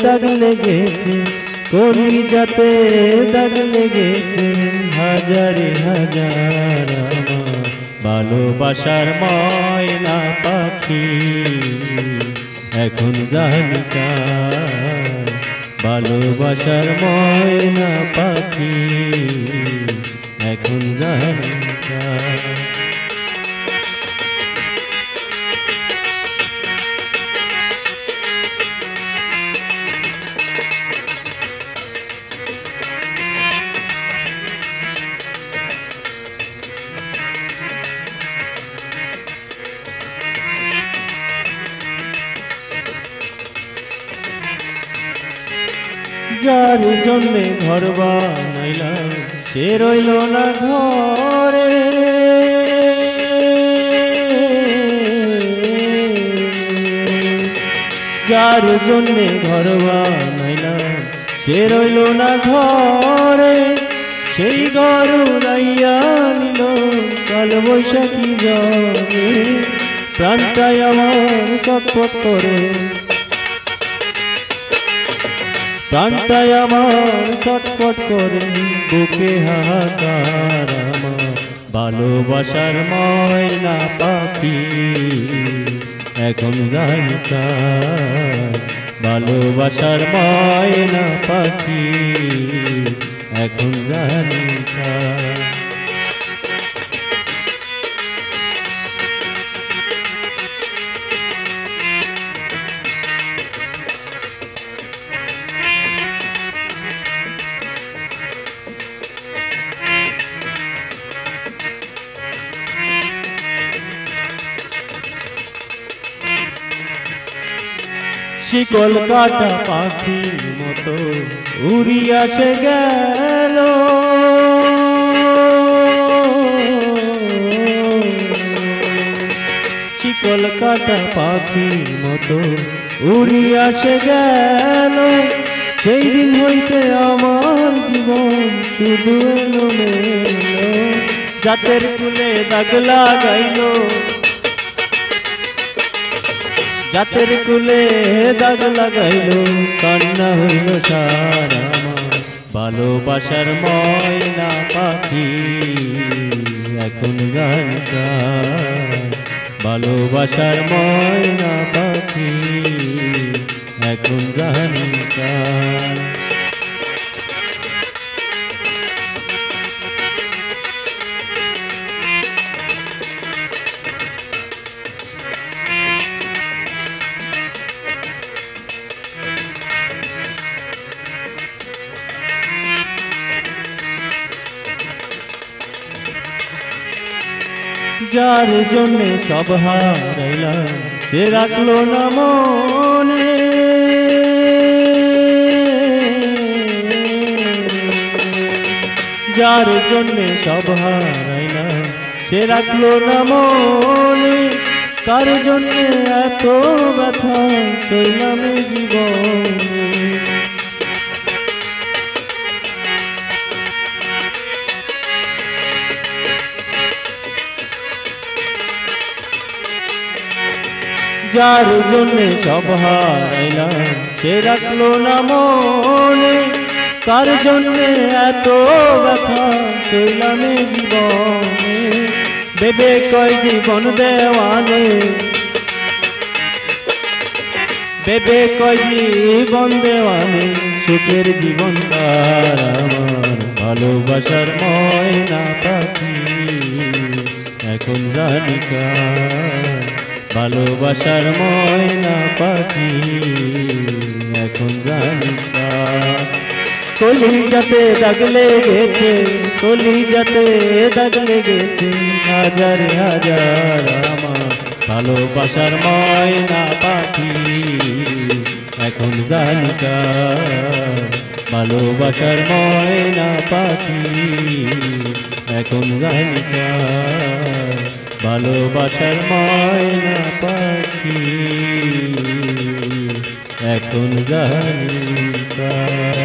দাগ লেগেছে, কলিজাতে দাগ লেগেছে, হাজারে হাজার আমার ভালোবাসার ময়না পাখি। এখন জানি কার ভালোবাসার ময়না পাখি, এখন জানি কার। যার জন্যে ঘর বানাইলাম সে রইল না ঘরে, যার জন্যে ঘর বানাইলাম সে রইল না ঘরে, সেই ঘর উড়াইয়া নিল কাল বৈশাখী ঝড়ে। প্রাণটাই আমার ছটফট করে, প্রাণটাই আমার ছটফট করে, বুকে হাহাকার আমার ভালোবাসার ময়না পাখি। এখন জানি কার ভালোবাসার ময়না পাখি, এখন জানি কার। শিকল কাটা পাখির মতো উড়িয়া সে গেল, শিকল কাটা পাখির মতো উড়িয়া সে গেল। সেই দিন হইতে আমার জীবন শুধু এলোমেলো, জাতের কুলে দাগ লাগাইল, জাতের কুলে দাগ লাগাইল, কান্না হইল সারা আমার ভালোবাসার ময়না পাখি। এখন জানি কার ভালোবাসার ময়না পাখি, এখন জানি কার। যার জন্যে সব হারাইলাম সে রাখলো না মনে, যার জন্যে সব হারাইলাম সে রাখলো না মনে। কার জন্যে এত ব্যথা সইলাম জীবনে, যার জন্যে সব হারাইলাম সে রাখলো না মনে। কার জন্যে এত ব্যথা সইলাম জীবনে, ভেবে কয় জীবন দেওয়ানে, ভেবে কয় জীবন দেওয়ানে, সুখের জীবন তার আমার ভালোবাসার ময়না পাখি। এখন জানি কার ভালোবাসার ময়না পাখি, এখন জানি কার। কলিজাতে দাগ লেগেছে, কলিজাতে দাগ লেগেছে, হাজার হাজার আমার ভালোবাসার ময়না পাখি। এখন জানি কার ভালোবাসার ময়না পাখি, এখন জানি কার ভালোবাসার ময়না পাখি, এখন জানি কার।